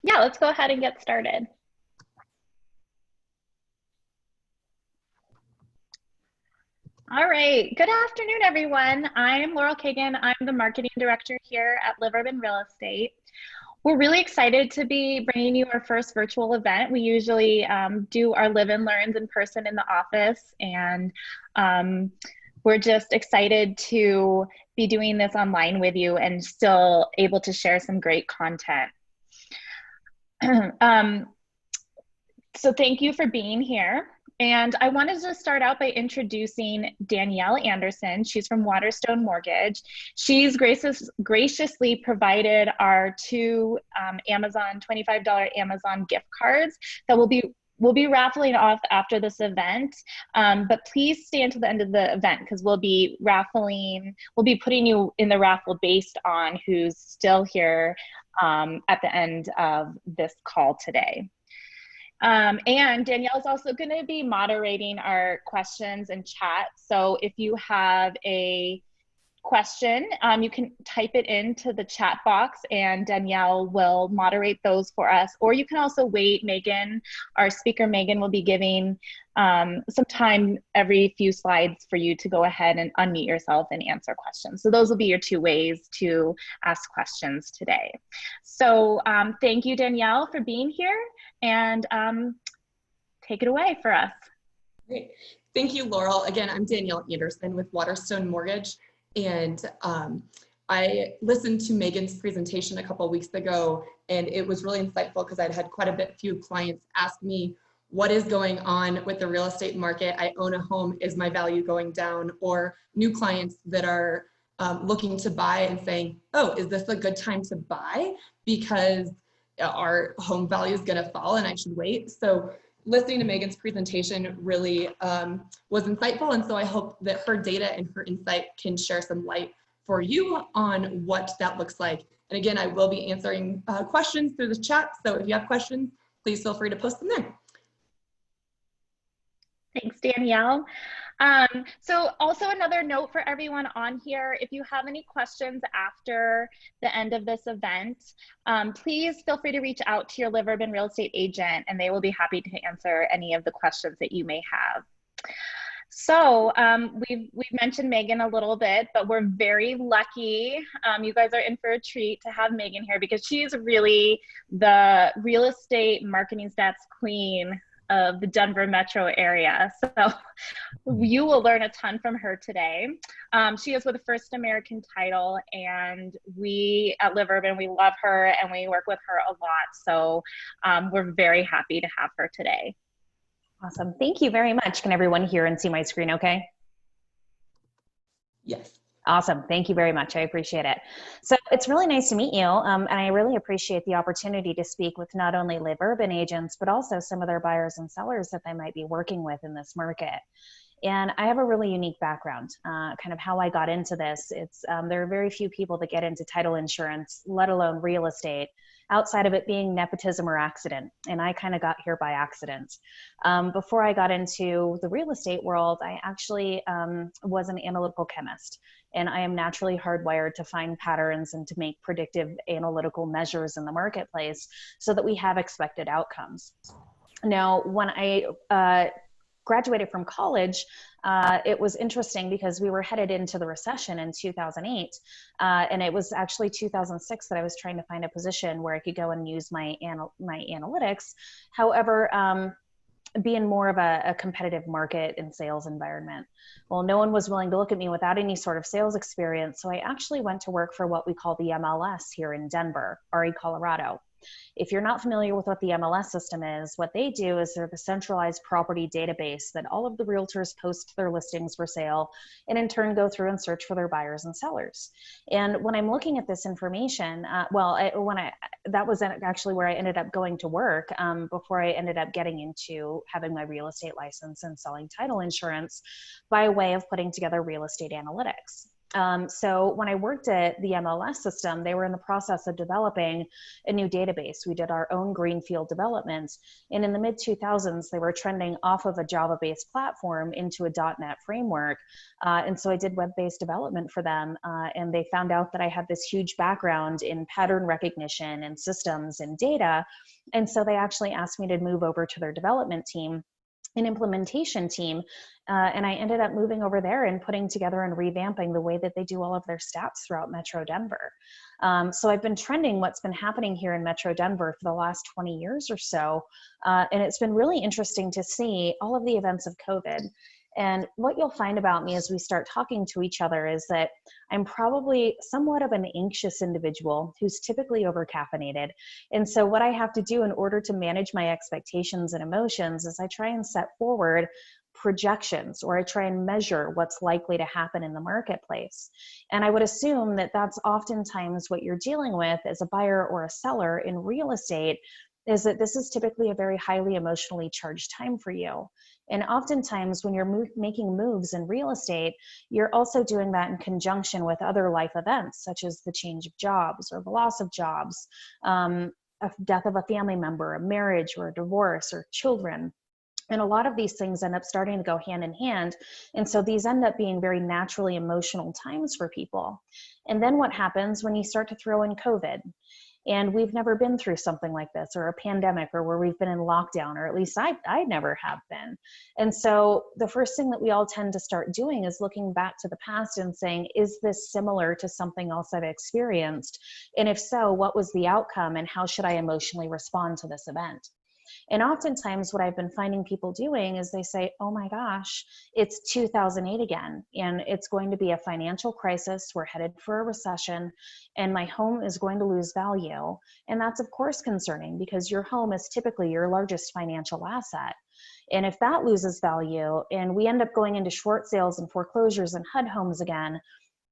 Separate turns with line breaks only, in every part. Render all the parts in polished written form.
Yeah, let's go ahead and get started. All right. Good afternoon, everyone. I'm Laurel Kagan. I'm the marketing director here at Live Urban Real Estate. We're really excited to be bringing you our first virtual event. We usually do our live and learns in person in the office, and we're just excited to be doing this online with you and still able to share some great content. So thank you for being here. And I wanted to start out by introducing Danielle Anderson. She's from Waterstone Mortgage. She's graciously provided our two Amazon $25 Amazon gift cards that we'll be raffling off after this event. But please stay until the end of the event because we'll be putting you in the raffle based on who's still here at the end of this call today. And Danielle is also going to be moderating our questions and chat. So if you have a question, you can type it into the chat box and Danielle will moderate those for us. Or you can also wait. Megan, our speaker Megan, will be giving some time every few slides for you to go ahead and unmute yourself and answer questions. So those will be your two ways to ask questions today. So thank you, Danielle, for being here, and take it away for us.
Great. Thank you, Laurel. Again, I'm Danielle Anderson with Waterstone Mortgage. And I listened to Megan's presentation a couple of weeks ago, and it was really insightful because I'd had quite a few clients ask me, what is going on with the real estate market? I own a home, is my value going down? Or new clients that are looking to buy and saying, oh, is this a good time to buy? Because our home value is gonna fall and I should wait. So listening to Megan's presentation really was insightful. And so I hope that her data and her insight can share some light for you on what that looks like. And again, I will be answering questions through the chat. So if you have questions, please feel free to post them there.
Thanks, Danielle. So also another note for everyone on here, if you have any questions after the end of this event, please feel free to reach out to your Live Urban Real Estate agent and they will be happy to answer any of the questions that you may have. So we've mentioned Megan a little bit, but we're very lucky. You guys are in for a treat to have Megan here because she's really the real estate marketing stats queen of the Denver metro area. So you will learn a ton from her today. She is with First American Title, and we at Live Urban, we love her and we work with her a lot. So we're very happy to have her today.
Awesome. Thank you very much. Can everyone hear and see my screen okay?
Yes.
Awesome. Thank you very much. I appreciate it. So it's really nice to meet you. And I really appreciate the opportunity to speak with not only Live Urban agents, but also some of their buyers and sellers that they might be working with in this market. And I have a really unique background, kind of how I got into this. There are very few people that get into title insurance, let alone real estate, outside of it being nepotism or accident. And I kind of got here by accident. Before I got into the real estate world, I actually was an analytical chemist. And I am naturally hardwired to find patterns and to make predictive analytical measures in the marketplace so that we have expected outcomes. Now, when I graduated from college, it was interesting because we were headed into the recession in 2008. And it was actually 2006 that I was trying to find a position where I could go and use my analytics. However, being more of a competitive market and sales environment. Well, no one was willing to look at me without any sort of sales experience. So I actually went to work for what we call the MLS here in Denver, RE, Colorado. If you're not familiar with what the MLS system is, what they do is they're the centralized property database that all of the realtors post their listings for sale and in turn go through and search for their buyers and sellers. And when I'm looking at this information, that was actually where I ended up going to work before I ended up getting into having my real estate license and selling title insurance by way of putting together real estate analytics. So when I worked at the MLS system, they were in the process of developing a new database. We did our own greenfield development. And in the mid 2000s, they were trending off of a Java-based platform into a .NET framework. And so I did web-based development for them. And they found out that I had this huge background in pattern recognition and systems and data. And so they actually asked me to move over to their development team, an implementation team, and I ended up moving over there and putting together and revamping the way that they do all of their stats throughout Metro Denver. So I've been trending what's been happening here in Metro Denver for the last 20 years or so, and it's been really interesting to see all of the events of COVID. And what you'll find about me as we start talking to each other is that I'm probably somewhat of an anxious individual who's typically overcaffeinated. And so what I have to do in order to manage my expectations and emotions is I try and set forward projections, or I try and measure what's likely to happen in the marketplace. And I would assume that that's oftentimes what you're dealing with as a buyer or a seller in real estate, is that this is typically a very highly emotionally charged time for you. And oftentimes when you're making moves in real estate, you're also doing that in conjunction with other life events, such as the change of jobs or the loss of jobs, a death of a family member, a marriage or a divorce or children. And a lot of these things end up starting to go hand in hand. And so these end up being very naturally emotional times for people. And then what happens when you start to throw in COVID? And we've never been through something like this, or a pandemic, or where we've been in lockdown, or at least I never have been. And so the first thing that we all tend to start doing is looking back to the past and saying, is this similar to something else I've experienced? And if so, what was the outcome, and how should I emotionally respond to this event? And oftentimes what I've been finding people doing is they say, oh my gosh, it's 2008 again, and it's going to be a financial crisis. We're headed for a recession, and my home is going to lose value. And that's of course concerning, because your home is typically your largest financial asset. And if that loses value and we end up going into short sales and foreclosures and HUD homes again,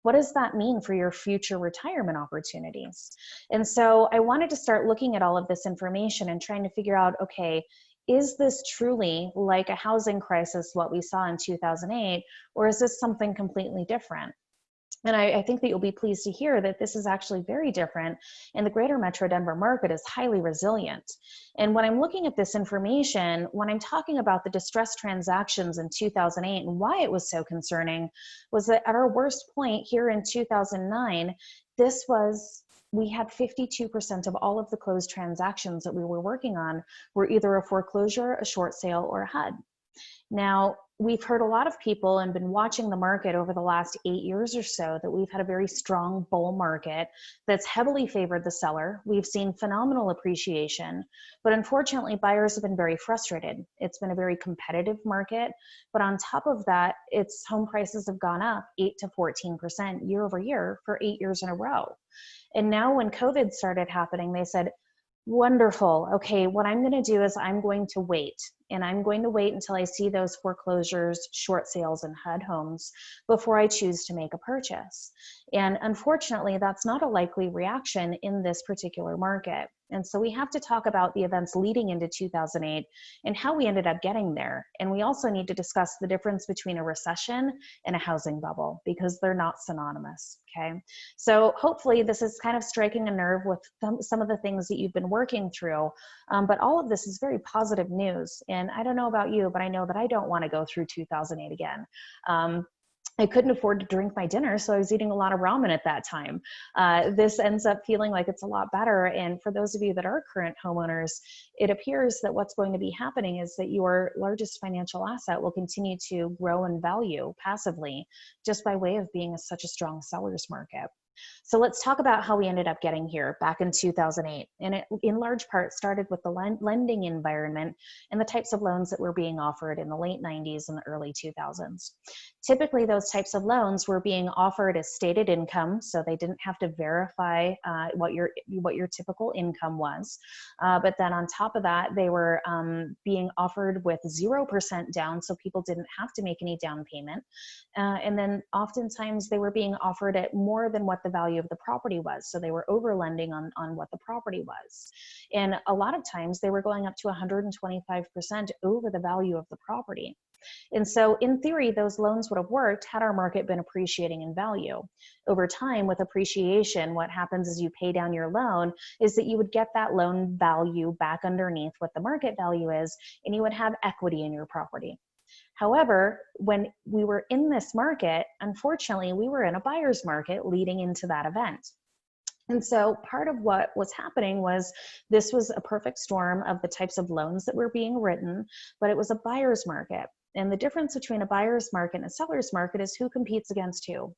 what does that mean for your future retirement opportunities? And so I wanted to start looking at all of this information and trying to figure out, okay, is this truly like a housing crisis, what we saw in 2008, or is this something completely different? And I think that you'll be pleased to hear that this is actually very different, and the greater Metro Denver market is highly resilient. And when I'm looking at this information, when I'm talking about the distressed transactions in 2008 and why it was so concerning, was that at our worst point here in 2009, we had 52% of all of the closed transactions that we were working on were either a foreclosure, a short sale, or a HUD. Now, we've heard a lot of people and been watching the market over the last 8 years or so that we've had a very strong bull market that's heavily favored the seller. We've seen phenomenal appreciation, but unfortunately, buyers have been very frustrated. It's been a very competitive market, but on top of that, its home prices have gone up 8 to 14% year over year for 8 years in a row. And now when COVID started happening, they said, wonderful. Okay, what I'm going to do is I'm going to wait. And I'm going to wait until I see those foreclosures, short sales, and HUD homes before I choose to make a purchase. And unfortunately, that's not a likely reaction in this particular market. And so we have to talk about the events leading into 2008 and how we ended up getting there. And we also need to discuss the difference between a recession and a housing bubble, because they're not synonymous, okay? So hopefully this is kind of striking a nerve with some of the things that you've been working through, but all of this is very positive news. And I don't know about you, but I know that I don't want to go through 2008 again. I couldn't afford to drink my dinner, so I was eating a lot of ramen at that time. This ends up feeling like it's a lot better. And for those of you that are current homeowners, it appears that what's going to be happening is that your largest financial asset will continue to grow in value passively, just by way of being such a strong seller's market. So let's talk about how we ended up getting here back in 2008. And it, in large part, started with the lending environment and the types of loans that were being offered in the late 90s and the early 2000s. Typically, those types of loans were being offered as stated income, so they didn't have to verify what your typical income was. But then on top of that, they were being offered with 0% down, so people didn't have to make any down payment. And then oftentimes they were being offered at more than what the value of the property was. So they were over lending on what the property was. And a lot of times they were going up to 125% over the value of the property. And so in theory, those loans would have worked had our market been appreciating in value. Over time, with appreciation, what happens is you pay down your loan is that you would get that loan value back underneath what the market value is, and you would have equity in your property. However, when we were in this market, unfortunately, we were in a buyer's market leading into that event. And so part of what was happening was this was a perfect storm of the types of loans that were being written, but it was a buyer's market. And the difference between a buyer's market and a seller's market is who competes against who.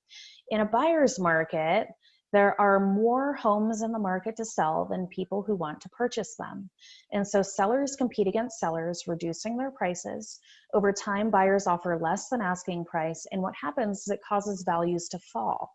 In a buyer's market, there are more homes in the market to sell than people who want to purchase them. And so sellers compete against sellers, reducing their prices. Over time, buyers offer less than asking price. And what happens is it causes values to fall.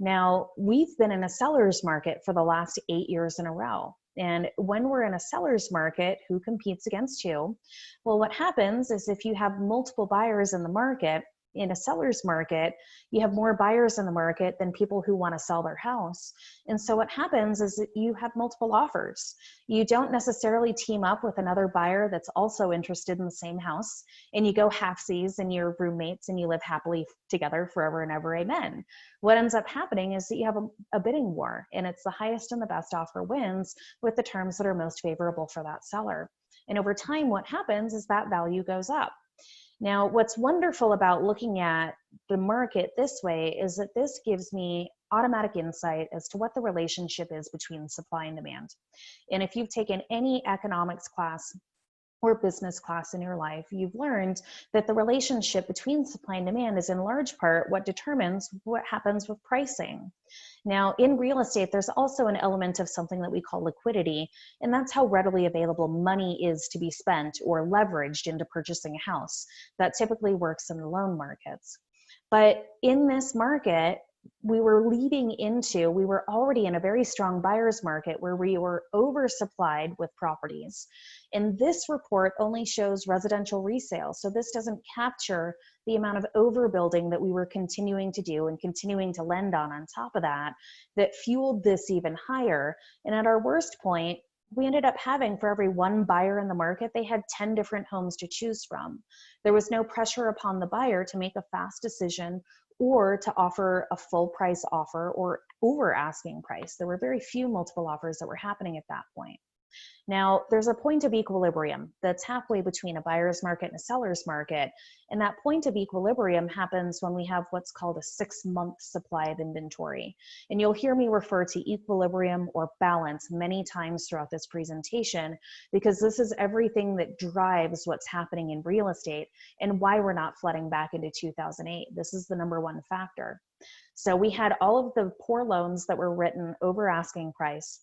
Now, we've been in a seller's market for the last 8 years in a row. And when we're in a seller's market, who competes against who? Well, what happens is if you have multiple buyers in the market, in a seller's market, you have more buyers in the market than people who want to sell their house. And so what happens is that you have multiple offers. You don't necessarily team up with another buyer that's also interested in the same house, and you go halfsies and you're roommates and you live happily together forever and ever, amen. What ends up happening is that you have a bidding war, and it's the highest and the best offer wins with the terms that are most favorable for that seller. And over time, what happens is that value goes up. Now, what's wonderful about looking at the market this way is that this gives me automatic insight as to what the relationship is between supply and demand. And if you've taken any economics class or business class in your life, you've learned that the relationship between supply and demand is in large part what determines what happens with pricing. Now, in real estate, there's also an element of something that we call liquidity, and that's how readily available money is to be spent or leveraged into purchasing a house. That typically works in the loan markets. But in this market, we were already in a very strong buyer's market where we were oversupplied with properties. And this report only shows residential resale. So this doesn't capture the amount of overbuilding that we were continuing to do and continuing to lend on top of that fueled this even higher. And at our worst point, we ended up having, for every one buyer in the market, they had 10 different homes to choose from. There was no pressure upon the buyer to make a fast decision or to offer a full price offer or over asking price. There were very few multiple offers that were happening at that point. Now, there's a point of equilibrium that's halfway between a buyer's market and a seller's market. And that point of equilibrium happens when we have what's called a 6-month supply of inventory. And you'll hear me refer to equilibrium or balance many times throughout this presentation, because this is everything that drives what's happening in real estate and why we're not flooding back into 2008. This is the number one factor. So we had all of the poor loans that were written over asking price.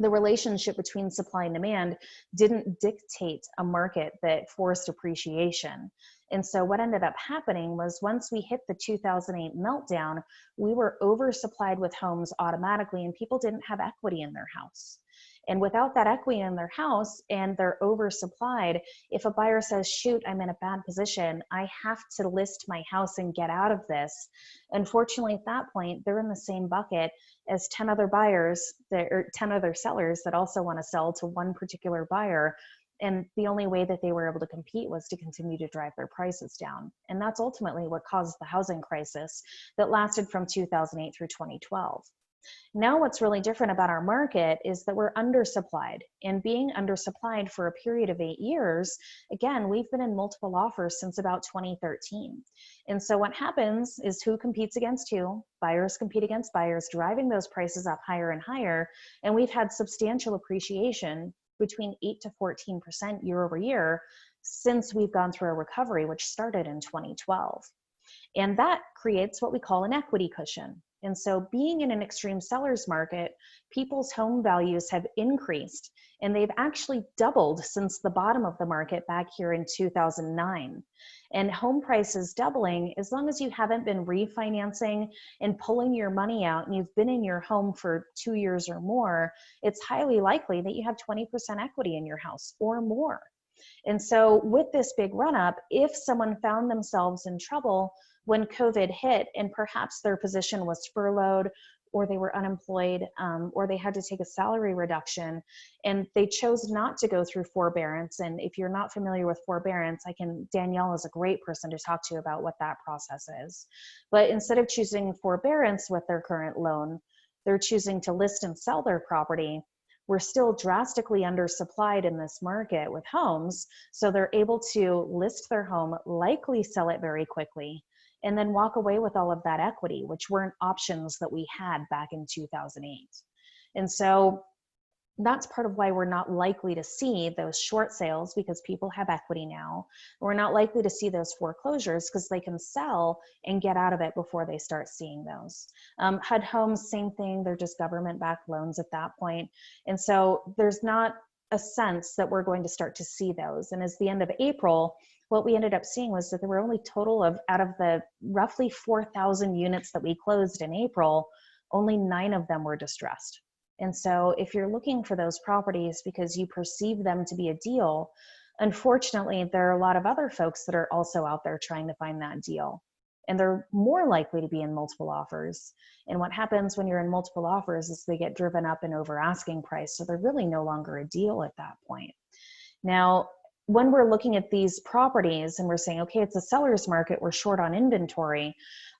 The relationship between supply and demand didn't dictate a market that forced appreciation. And so what ended up happening was once we hit the 2008 meltdown, we were oversupplied with homes automatically, and people didn't have equity in their house. And without that equity in their house and they're oversupplied, if a buyer says, shoot, I'm in a bad position, I have to list my house and get out of this. Unfortunately, at that point, they're in the same bucket as 10 other buyers or 10 other sellers that also want to sell to one particular buyer. And the only way that they were able to compete was to continue to drive their prices down. And that's ultimately what caused the housing crisis that lasted from 2008 through 2012. Now what's really different about our market is that we're undersupplied, and being undersupplied for a period of 8 years, again, we've been in multiple offers since about 2013. And so what happens is who competes against who? Buyers compete against buyers, driving those prices up higher and higher. And we've had substantial appreciation between 8 to 14% year over year since we've gone through a recovery, which started in 2012. And that creates what we call an equity cushion. And so being in an extreme seller's market, people's home values have increased, and they've actually doubled since the bottom of the market back here in 2009. And home prices doubling, as long as you haven't been refinancing and pulling your money out and you've been in your home for 2 years or more, it's highly likely that you have 20% equity in your house or more. And so with this big run up, if someone found themselves in trouble when COVID hit and perhaps their position was furloughed or they were unemployed, or they had to take a salary reduction, and they chose not to go through forbearance. And if you're not familiar with forbearance, Danielle is a great person to talk to about what that process is. But instead of choosing forbearance with their current loan, they're choosing to list and sell their property. We're still drastically undersupplied in this market with homes, so they're able to list their home, likely sell it very quickly, and then walk away with all of that equity, which weren't options that we had back in 2008. And so that's part of why we're not likely to see those short sales, because people have equity now. We're not likely to see those foreclosures because they can sell and get out of it before they start seeing those. HUD homes, same thing. They're just government-backed loans at that point. And so there's not a sense that we're going to start to see those. And as the end of April, what we ended up seeing was that there were only total of, out of the roughly 4,000 units that we closed in April, only 9 of them were distressed. And so if you're looking for those properties because you perceive them to be a deal, unfortunately, there are a lot of other folks that are also out there trying to find that deal. And they're more likely to be in multiple offers. And what happens when you're in multiple offers is they get driven up and over asking price. So they're really no longer a deal at that point. Now, when we're looking at these properties and we're saying, okay, it's a seller's market, we're short on inventory,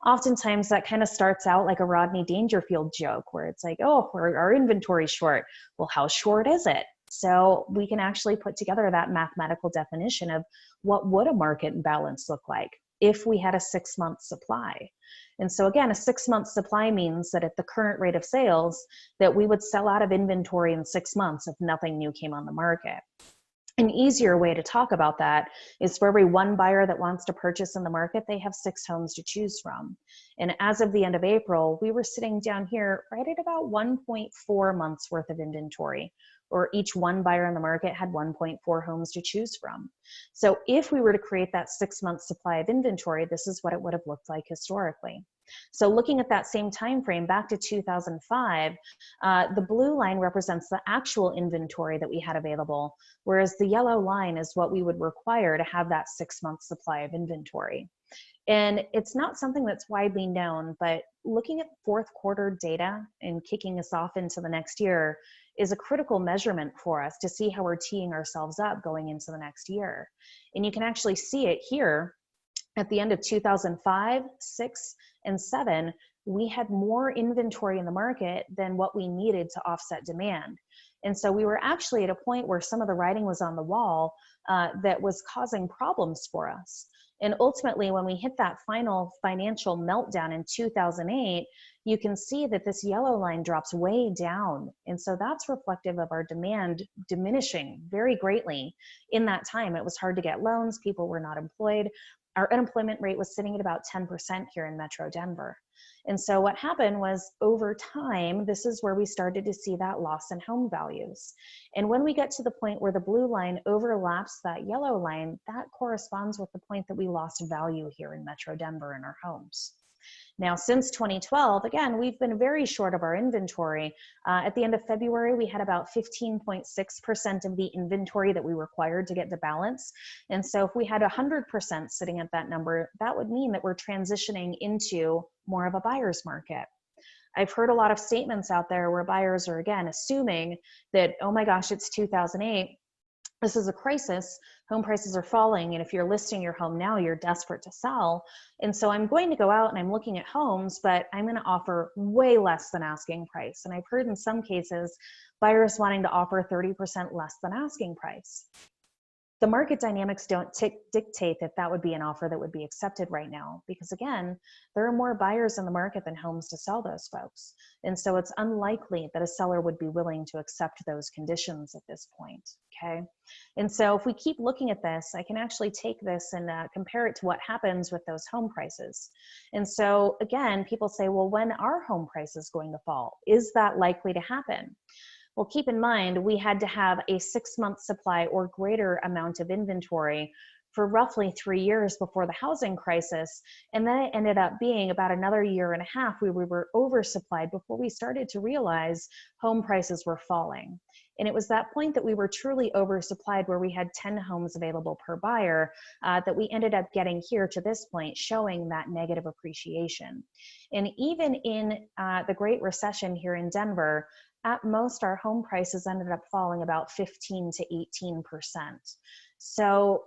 oftentimes that kind of starts out like a Rodney Dangerfield joke where it's like, oh, our inventory's short. Well, how short is it? So we can actually put together that mathematical definition of what would a market balance look like if we had a 6-month supply. And so again, a 6-month supply means that at the current rate of sales, that we would sell out of inventory in 6 months if nothing new came on the market. An easier way to talk about that is for every one buyer that wants to purchase in the market, they have 6 homes to choose from. And as of the end of April, we were sitting down here right at about 1.4 months worth of inventory, or each one buyer in the market had 1.4 homes to choose from. So if we were to create that 6-month supply of inventory, this is what it would have looked like historically. So looking at that same time frame back to 2005, the blue line represents the actual inventory that we had available, whereas the yellow line is what we would require to have that 6-month supply of inventory. And it's not something that's widely known, but looking at fourth quarter data and kicking us off into the next year is a critical measurement for us to see how we're teeing ourselves up going into the next year. And you can actually see it here. At the end of 2005, 6, and 7, we had more inventory in the market than what we needed to offset demand. And so we were actually at a point where some of the writing was on the wall that was causing problems for us. And ultimately, when we hit that final financial meltdown in 2008, you can see that this yellow line drops way down. And so that's reflective of our demand diminishing very greatly in that time. It was hard to get loans. People were not employed. Our unemployment rate was sitting at about 10% here in Metro Denver. And so what happened was over time, this is where we started to see that loss in home values. And when we get to the point where the blue line overlaps that yellow line, that corresponds with the point that we lost value here in Metro Denver in our homes. Now, since 2012, again, we've been very short of our inventory. At the end of February, we had about 15.6% of the inventory that we required to get to balance. And so if we had 100% sitting at that number, that would mean that we're transitioning into more of a buyer's market. I've heard a lot of statements out there where buyers are, again, assuming that, oh my gosh, it's 2008. This is a crisis. Home prices are falling. And if you're listing your home now, you're desperate to sell. And so I'm going to go out and I'm looking at homes, but I'm going to offer way less than asking price. And I've heard in some cases, buyers wanting to offer 30% less than asking price. The market dynamics don't dictate that that would be an offer that would be accepted right now, because again, there are more buyers in the market than homes to sell those folks. And so it's unlikely that a seller would be willing to accept those conditions at this point, okay? And so if we keep looking at this, I can actually take this and compare it to what happens with those home prices. And so again, people say, well, when are home prices going to fall? Is that likely to happen? Well, keep in mind, we had to have a 6-month supply or greater amount of inventory for roughly 3 years before the housing crisis. And then it ended up being about another 1.5 years where we were oversupplied before we started to realize home prices were falling. And it was that point that we were truly oversupplied, where we had 10 homes available per buyer, that we ended up getting here to this point, showing that negative appreciation. And even in the Great Recession here in Denver, at most our home prices ended up falling about 15 to 18%. So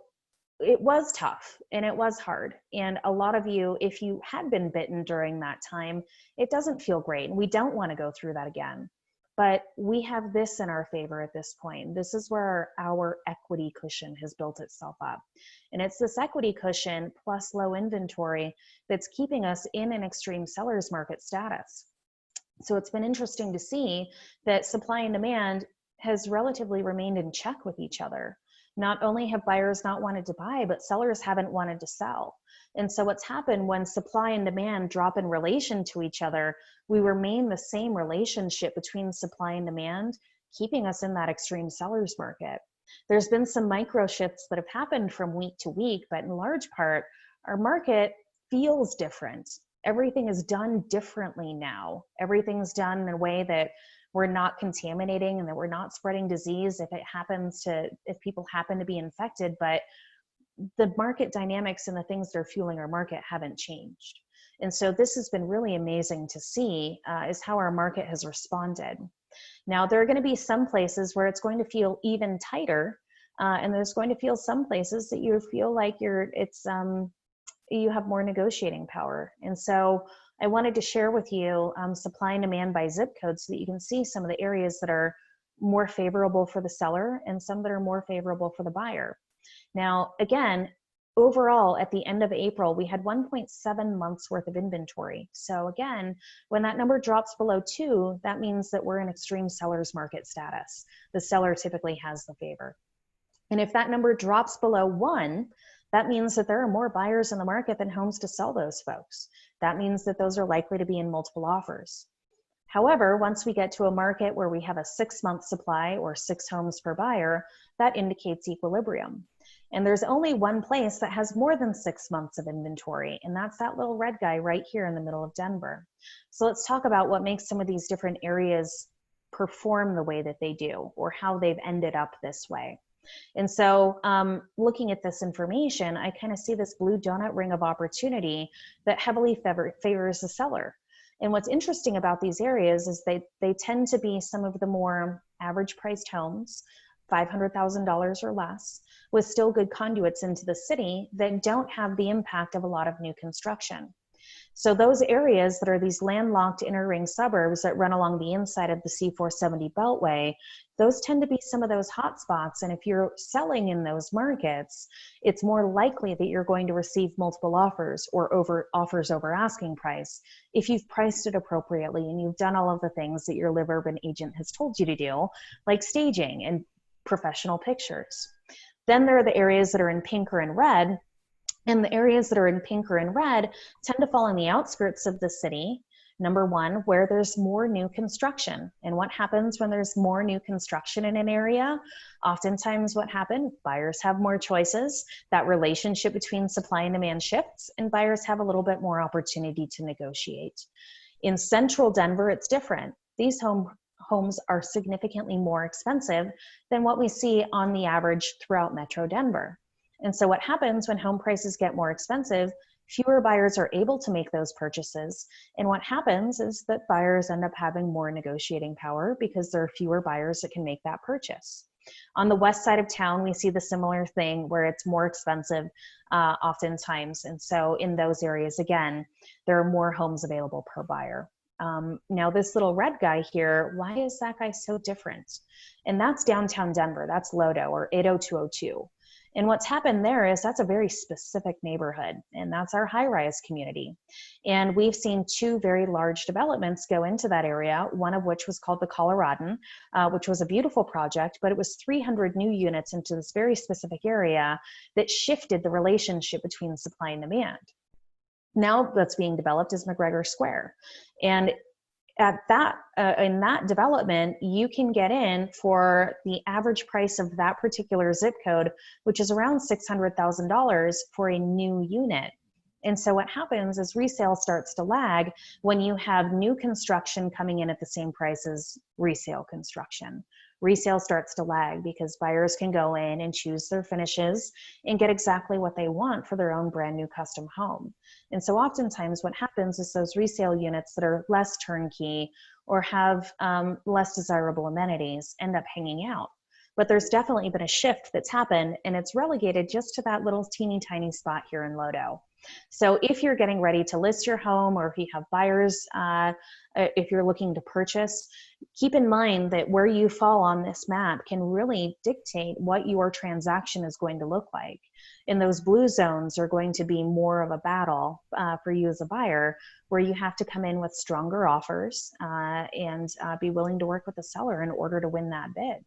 it was tough and it was hard. And a lot of you, if you had been bitten during that time, it doesn't feel great. And we don't want to go through that again. But we have this in our favor at this point. This is where our equity cushion has built itself up. And it's this equity cushion plus low inventory that's keeping us in an extreme seller's market status. So it's been interesting to see that supply and demand has relatively remained in check with each other. Not only have buyers not wanted to buy, but sellers haven't wanted to sell. And so what's happened when supply and demand drop in relation to each other, we remain the same relationship between supply and demand, keeping us in that extreme seller's market. There's been some micro shifts that have happened from week to week, but in large part, our market feels different. Everything is done differently now. Everything's done in a way that we're not contaminating and that we're not spreading disease if people happen to be infected, but the market dynamics and the things that are fueling our market haven't changed. And so this has been really amazing to see, is how our market has responded. Now, there are going to be some places where it's going to feel even tighter, and there's going to feel some places that you feel like you have more negotiating power. And so I wanted to share with you supply and demand by zip code so that you can see some of the areas that are more favorable for the seller and some that are more favorable for the buyer. Now, again, overall, at the end of April, we had 1.7 months worth of inventory. So again, when that number drops below 2, that means that we're in extreme seller's market status. The seller typically has the favor. And if that number drops below 1, that means that there are more buyers in the market than homes to sell those folks. That means that those are likely to be in multiple offers. However, once we get to a market where we have a 6-month supply or 6 homes per buyer, that indicates equilibrium. And there's only one place that has more than 6 months of inventory, and that's that little red guy right here in the middle of Denver. So let's talk about what makes some of these different areas perform the way that they do, or how they've ended up this way. And so looking at this information, I kind of see this blue donut ring of opportunity that heavily favors the seller. And what's interesting about these areas is they tend to be some of the more average priced homes, $500,000 or less, with still good conduits into the city that don't have the impact of a lot of new construction. So those areas that are these landlocked inner ring suburbs that run along the inside of the C470 Beltway, those tend to be some of those hot spots. And if you're selling in those markets, it's more likely that you're going to receive multiple offers or offers over asking price if you've priced it appropriately and you've done all of the things that your Live Urban agent has told you to do, like staging and professional pictures. Then there are the areas that are in pink or in red. And the areas that are in pink or in red tend to fall on the outskirts of the city, number one, where there's more new construction. And what happens when there's more new construction in an area? Oftentimes what happens, buyers have more choices, that relationship between supply and demand shifts, and buyers have a little bit more opportunity to negotiate. In central Denver, it's different. These homes are significantly more expensive than what we see on the average throughout Metro Denver. And so what happens when home prices get more expensive, fewer buyers are able to make those purchases. And what happens is that buyers end up having more negotiating power because there are fewer buyers that can make that purchase. On the west side of town, we see the similar thing where it's more expensive oftentimes. And so in those areas, again, there are more homes available per buyer. Now this little red guy here, why is that guy so different? And that's downtown Denver, that's Lodo or 80202. And what's happened there is that's a very specific neighborhood, and that's our high-rise community. And we've seen 2 very large developments go into that area, one of which was called the Coloradan, which was a beautiful project, but it was 300 new units into this very specific area that shifted the relationship between supply and demand. Now that's being developed is McGregor Square. And at that, in that development, you can get in for the average price of that particular zip code, which is around $600,000 for a new unit. And so what happens is resale starts to lag when you have new construction coming in at the same price as resale construction. resale starts to lag because buyers can go in and choose their finishes and get exactly what they want for their own brand new custom home. And so oftentimes what happens is those resale units that are less turnkey or have less desirable amenities end up hanging out. But there's definitely been a shift that's happened, and it's relegated just to that little teeny tiny spot here in Lodo. So if you're getting ready to list your home, or if you have buyers, if you're looking to purchase, keep in mind that where you fall on this map can really dictate what your transaction is going to look like. And those blue zones are going to be more of a battle for you as a buyer, where you have to come in with stronger offers and be willing to work with the seller in order to win that bid.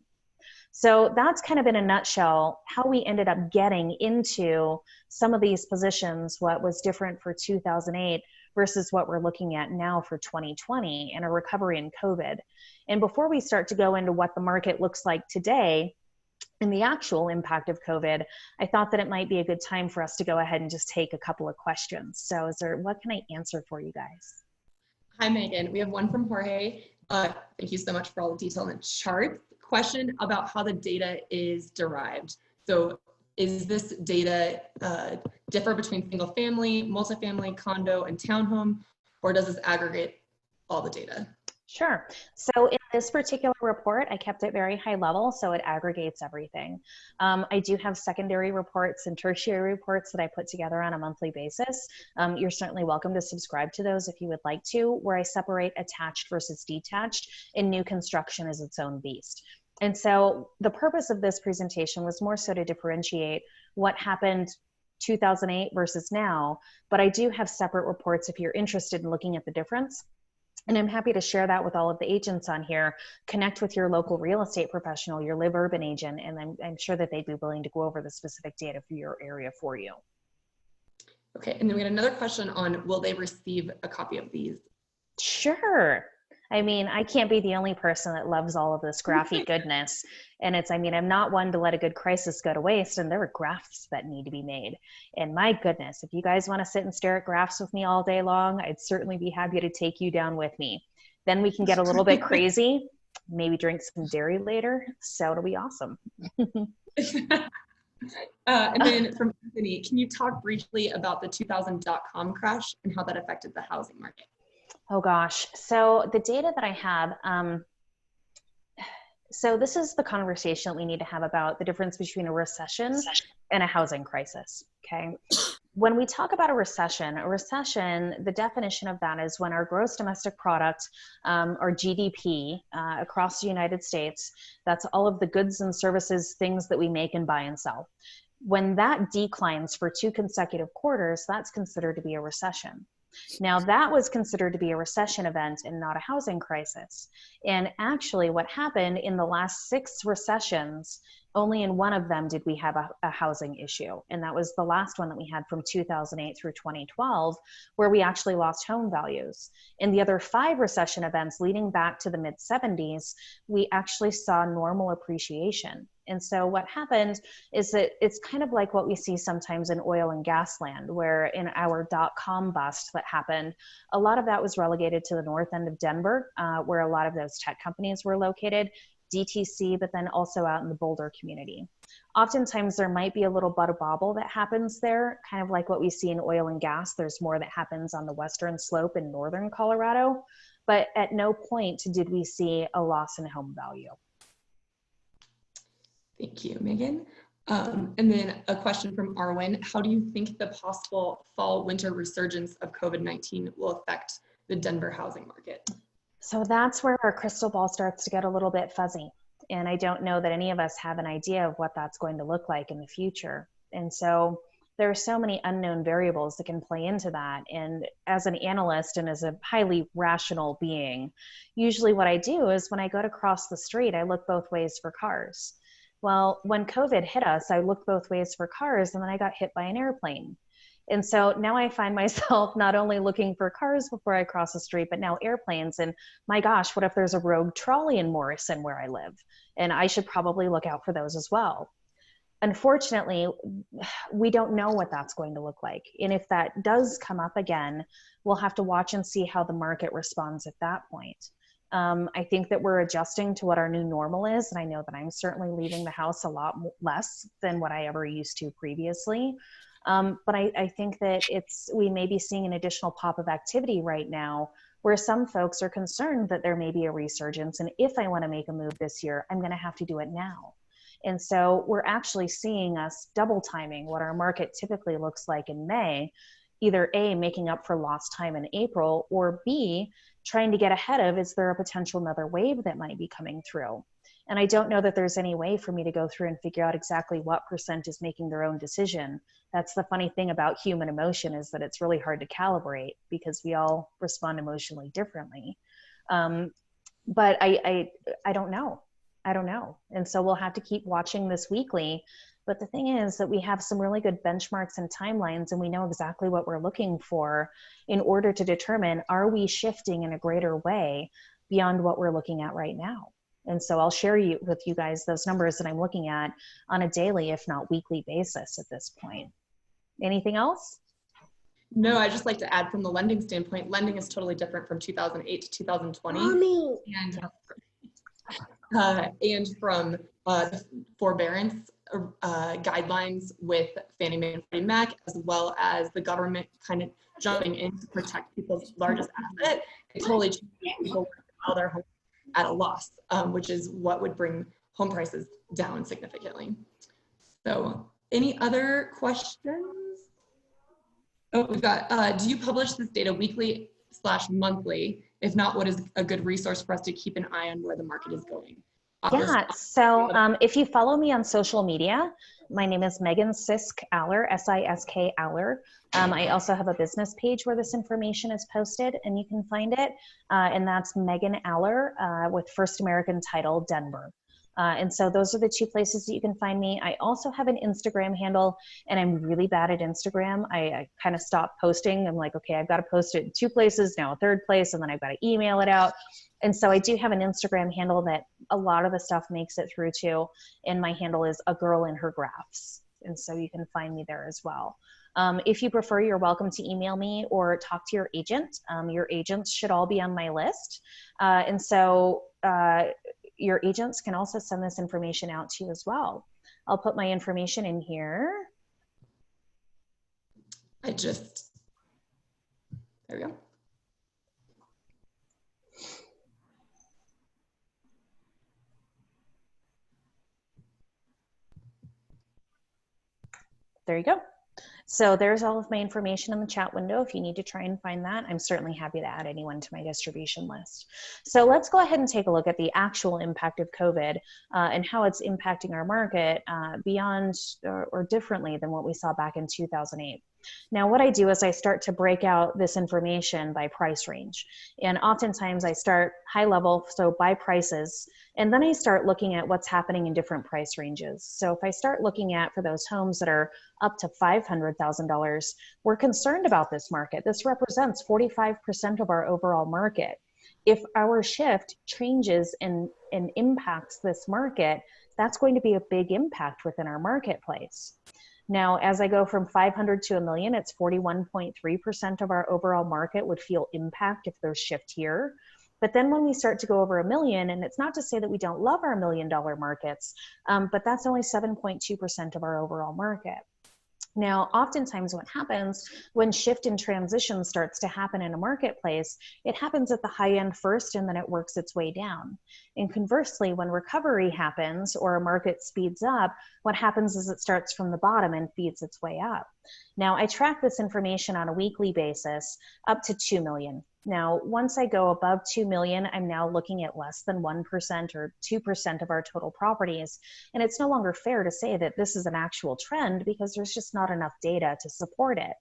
So that's kind of in a nutshell how we ended up getting into some of these positions, what was different for 2008 versus what we're looking at now for 2020 and a recovery in COVID. And before we start to go into what the market looks like today and the actual impact of COVID, I thought that it might be a good time for us to go ahead and just take a couple of questions. So what can I answer for you guys?
Hi, Megan. We have one from Jorge. Thank you so much for all the detail in the chart. Question about how the data is derived. So is this data differ between single family, multifamily, condo, and townhome, or does this aggregate all the data?
Sure. So in this particular report, I kept it very high level, so it aggregates everything. I do have secondary reports and tertiary reports that I put together on a monthly basis. You're certainly welcome to subscribe to those if you would like to, where I separate attached versus detached, and new construction is its own beast. And so the purpose of this presentation was more so to differentiate what happened 2008 versus now, but I do have separate reports if you're interested in looking at the difference. And I'm happy to share that with all of the agents on here. Connect with your local real estate professional, your live urban agent, and I'm sure that they'd be willing to go over the specific data for your area for you.
Okay, and then we had another question on, will they receive a copy of these?
Sure. I mean, I can't be the only person that loves all of this graphic goodness. And I'm not one to let a good crisis go to waste, and there are graphs that need to be made. And my goodness, if you guys want to sit and stare at graphs with me all day long, I'd certainly be happy to take you down with me. Then we can get a little bit crazy, maybe drink some dairy later. So it'll be awesome.
And then from Anthony, can you talk briefly about the 2000.com crash and how that affected the housing market?
Oh gosh. So the data that I have, so this is the conversation that we need to have about the difference between a recession and a housing crisis. Okay. When we talk about a recession, the definition of that is when our gross domestic product, or GDP, across the United States, that's all of the goods and services, things that we make and buy and sell. When that declines for 2 consecutive quarters, that's considered to be a recession. Now, that was considered to be a recession event and not a housing crisis. And actually what happened in the last 6 recessions, only in one of them did we have a housing issue. And that was the last one that we had from 2008 through 2012, where we actually lost home values. In the other 5 recession events leading back to the mid 70s, we actually saw normal appreciation. And so what happened is that it's kind of like what we see sometimes in oil and gas land, where in our .com bust that happened, a lot of that was relegated to the north end of Denver, where a lot of those tech companies were located, DTC, but then also out in the Boulder community. Oftentimes there might be a little bit of bobble that happens there, kind of like what we see in oil and gas. There's more that happens on the western slope in northern Colorado, but at no point did we see a loss in home value.
Thank you, Megan. And then a question from Arwen. How do you think the possible fall-winter resurgence of COVID-19 will affect the Denver housing market?
So that's where our crystal ball starts to get a little bit fuzzy. And I don't know that any of us have an idea of what that's going to look like in the future. And so there are so many unknown variables that can play into that. And as an analyst and as a highly rational being, usually what I do is when I go to cross the street, I look both ways for cars. Well, when COVID hit us, I looked both ways for cars, and then I got hit by an airplane. And so now I find myself not only looking for cars before I cross the street, but now airplanes. And my gosh, what if there's a rogue trolley in Morrison where I live? And I should probably look out for those as well. Unfortunately, we don't know what that's going to look like. And if that does come up again, we'll have to watch and see how the market responds at that point. I think that we're adjusting to what our new normal is. And I know that I'm certainly leaving the house a lot less than what I ever used to previously. But I think that we may be seeing an additional pop of activity right now where some folks are concerned that there may be a resurgence. And if I want to make a move this year, I'm going to have to do it now. And so we're actually seeing us double timing what our market typically looks like in May, either A, making up for lost time in April, or B, trying to get ahead of, is there a potential another wave that might be coming through? And I don't know that there's any way for me to go through and figure out exactly what percent is making their own decision. That's the funny thing about human emotion, is that it's really hard to calibrate because we all respond emotionally differently. But I don't know. I don't know. And so we'll have to keep watching this weekly. But the thing is that we have some really good benchmarks and timelines, and we know exactly what we're looking for in order to determine, are we shifting in a greater way beyond what we're looking at right now? And so I'll share with you guys those numbers that I'm looking at on a daily, if not weekly basis at this point. Anything else?
No, I just like to add, from the lending standpoint, lending is totally different from 2008 to 2020.
Mommy.
And from the forbearance guidelines with Fannie Mae and Freddie Mac, as well as the government kind of jumping in to protect people's largest asset. It totally changes people sell their home at a loss, which is what would bring home prices down significantly. So any other questions? Oh, we've got, do you publish this data weekly/monthly? If not, what is a good resource for us to keep an eye on where the market is going?
Yeah, so if you follow me on social media, my name is Megan Sisk Aller, S-I-S-K Aller. I also have a business page where this information is posted, and you can find it. And that's Megan Aller with First American Title, Denver. And so those are the two places that you can find me. I also have an Instagram handle, and I'm really bad at Instagram. I kind of stopped posting. I'm like, okay, I've got to post it in two places, now a third place, and then I've got to email it out. And so I do have an Instagram handle that a lot of the stuff makes it through to, and my handle is A Girl in Her Graphs. And so you can find me there as well. If you prefer, you're welcome to email me or talk to your agent. Your agents should all be on my list. And so your agents can also send this information out to you as well. I'll put my information in here.
There we go.
There you go. So there's all of my information in the chat window. If you need to try and find that, I'm certainly happy to add anyone to my distribution list. So let's go ahead and take a look at the actual impact of COVID and how it's impacting our market beyond or differently than what we saw back in 2008. Now, what I do is I start to break out this information by price range. And oftentimes I start high level, so by prices, and then I start looking at what's happening in different price ranges. So if I start looking at, for those homes that are up to $500,000, we're concerned about this market. This represents 45% of our overall market. If our shift changes and impacts this market, that's going to be a big impact within our marketplace. Now, as I go from 500 to a million, it's 41.3% of our overall market would feel impact if there's shift here. But then when we start to go over a million, and it's not to say that we don't love our $1 million markets, but that's only 7.2% of our overall market. Now, oftentimes what happens when shift and transition starts to happen in a marketplace, it happens at the high end first, and then it works its way down. And conversely, when recovery happens or a market speeds up, what happens is it starts from the bottom and feeds its way up. Now, I track this information on a weekly basis up to 2 million. Now, once I go above 2 million, I'm now looking at less than 1% or 2% of our total properties. And it's no longer fair to say that this is an actual trend because there's just not enough data to support it.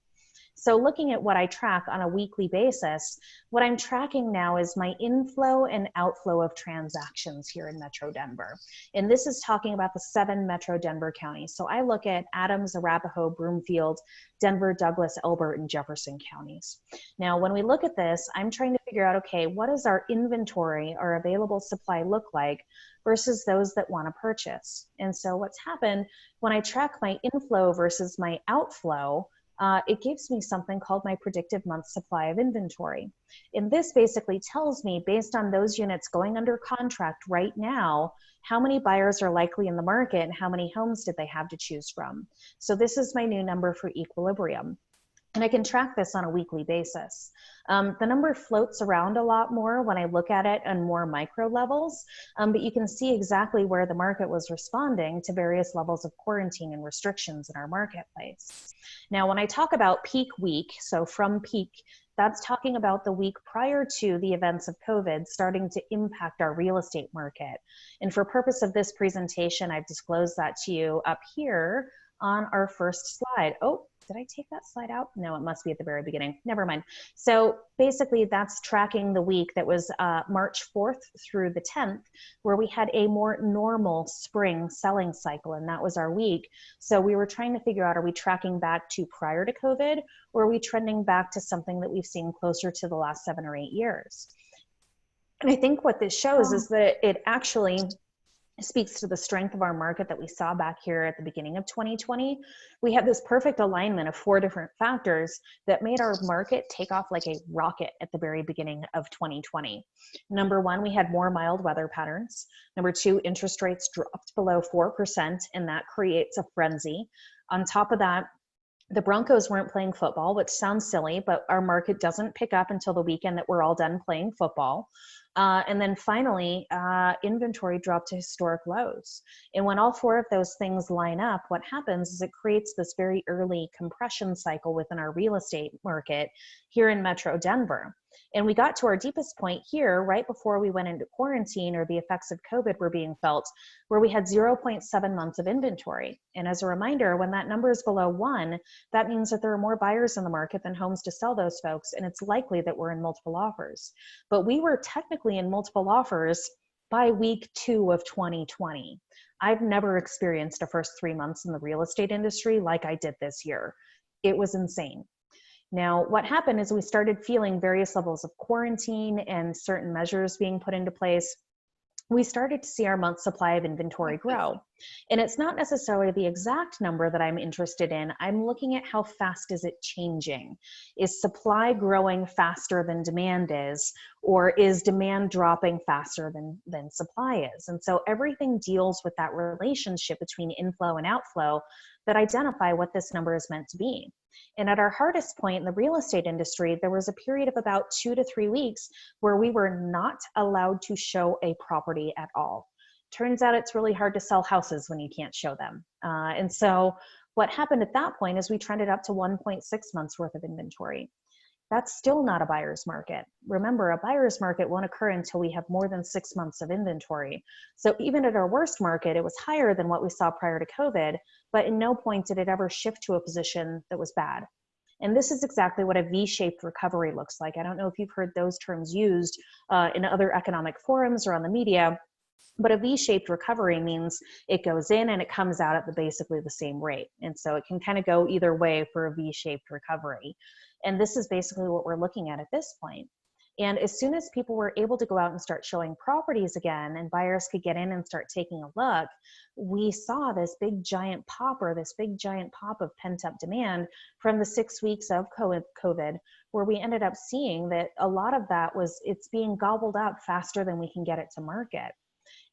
So looking at what I track on a weekly basis, what I'm tracking now is my inflow and outflow of transactions here in Metro Denver. And this is talking about the 7 Metro Denver counties. So I look at Adams, Arapahoe, Broomfield, Denver, Douglas, Elbert, and Jefferson counties. Now, when we look at this, I'm trying to figure out, okay, what does our inventory, our available supply look like versus those that want to purchase? And so what's happened when I track my inflow versus my outflow, it gives me something called my predictive month supply of inventory. And this basically tells me, based on those units going under contract right now, how many buyers are likely in the market and how many homes did they have to choose from. So this is my new number for equilibrium. And I can track this on a weekly basis. The number floats around a lot more when I look at it on more micro levels, but you can see exactly where the market was responding to various levels of quarantine and restrictions in our marketplace. Now, when I talk about peak week, so from peak, that's talking about the week prior to the events of COVID starting to impact our real estate market. And for purpose of this presentation, I've disclosed that to you up here on our first slide. Oh, did I take that slide out? No, it must be at the very beginning. Never mind. So basically that's tracking the week that was March 4th through the 10th, where we had a more normal spring selling cycle, and that was our week. So we were trying to figure out, are we tracking back to prior to COVID, or are we trending back to something that we've seen closer to the last 7 or 8 years? And I think what this shows is that it actually speaks to the strength of our market that we saw back here at the beginning of 2020. We had this perfect alignment of 4 different factors that made our market take off like a rocket at the very beginning of 2020. Number 1, we had more mild weather patterns. Number 2, interest rates dropped below 4%, and that creates a frenzy. On top of that, the Broncos weren't playing football, which sounds silly, but our market doesn't pick up until the weekend that we're all done playing football. And then finally, inventory dropped to historic lows. And when all 4 of those things line up, what happens is it creates this very early compression cycle within our real estate market here in Metro Denver. And we got to our deepest point here right before we went into quarantine, or the effects of COVID were being felt, where we had 0.7 months of inventory. And as a reminder, when that number is below 1, that means that there are more buyers in the market than homes to sell those folks, and it's likely that we're in multiple offers. But we were technically in multiple offers by week 2 of 2020. I've never experienced the first 3 months in the real estate industry like I did this year. It was insane. Now, what happened is we started feeling various levels of quarantine and certain measures being put into place. We started to see our month supply of inventory grow. And it's not necessarily the exact number that I'm interested in. I'm looking at how fast is it changing. Is supply growing faster than demand is, or is demand dropping faster than supply is? And so everything deals with that relationship between inflow and outflow that identify what this number is meant to be. And at our hardest point in the real estate industry, there was a period of about 2 to 3 weeks where we were not allowed to show a property at all. Turns out it's really hard to sell houses when you can't show them. And so what happened at that point is we trended up to 1.6 months worth of inventory. That's still not a buyer's market. Remember, a buyer's market won't occur until we have more than 6 months of inventory. So even at our worst market, it was higher than what we saw prior to COVID, but in no point did it ever shift to a position that was bad. And this is exactly what a V-shaped recovery looks like. I don't know if you've heard those terms used in other economic forums or on the media, but a V-shaped recovery means it goes in and it comes out at basically the same rate. And so it can kind of go either way for a V-shaped recovery. And this is basically what we're looking at this point. And as soon as people were able to go out and start showing properties again, and buyers could get in and start taking a look, we saw this big giant pop, or this big giant pop of pent up demand from the 6 weeks of COVID, where we ended up seeing that a lot of that it's being gobbled up faster than we can get it to market.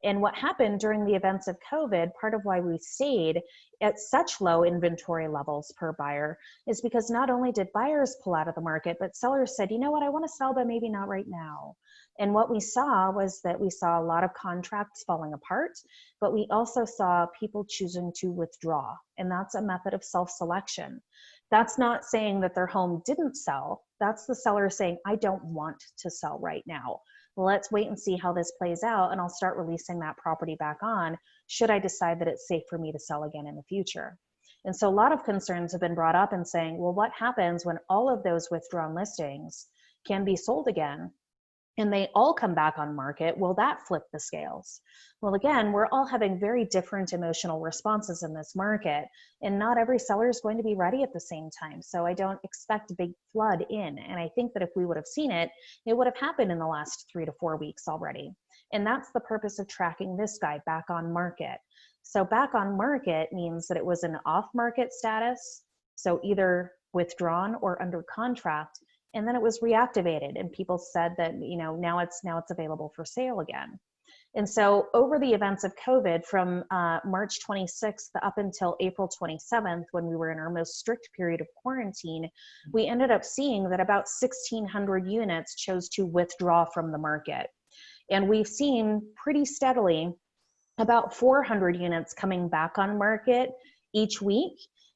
And what happened during the events of COVID, part of why we stayed at such low inventory levels per buyer, is because not only did buyers pull out of the market, but sellers said, you know what, I want to sell, but maybe not right now. And what we saw was that we saw a lot of contracts falling apart, but we also saw people choosing to withdraw. And that's a method of self-selection. That's not saying that their home didn't sell. That's the seller saying, I don't want to sell right now. Let's wait and see how this plays out, and I'll start releasing that property back on should I decide that it's safe for me to sell again in the future. And so a lot of concerns have been brought up and saying, well, what happens when all of those withdrawn listings can be sold again and they all come back on market? Will that flip the scales? Well, again, we're all having very different emotional responses in this market, and not every seller is going to be ready at the same time. So I don't expect a big flood in. And I think that if we would have seen it, it would have happened in the last 3 to 4 weeks already. And that's the purpose of tracking this guy back on market. So back on market means that it was an off market status. So either withdrawn or under contract, and then it was reactivated, and people said that, now it's available for sale again. And so over the events of COVID, from March 26th up until April 27th, when we were in our most strict period of quarantine, we ended up seeing that about 1,600 units chose to withdraw from the market. And we've seen pretty steadily about 400 units coming back on market each week,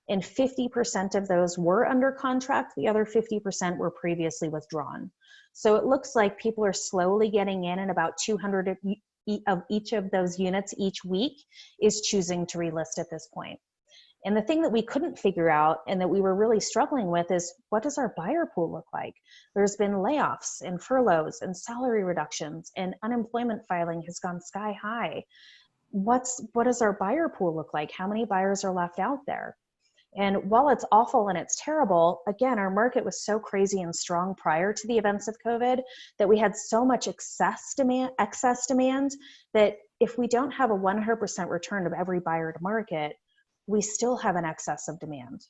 and 50% of those were under contract. The other 50% were previously withdrawn. So it looks like people are slowly getting in, and about 200 of each of those units each week is choosing to relist at this point. And the thing that we couldn't figure out and that we were really struggling with is, what does our buyer pool look like? There's been layoffs and furloughs and salary reductions, and unemployment filing has gone sky high. What does our buyer pool look like? How many buyers are left out there? And while it's awful and it's terrible, again, our market was so crazy and strong prior to the events of COVID that we had so much excess demand that if we don't have a 100% return of every buyer to market, we still have an excess of demand.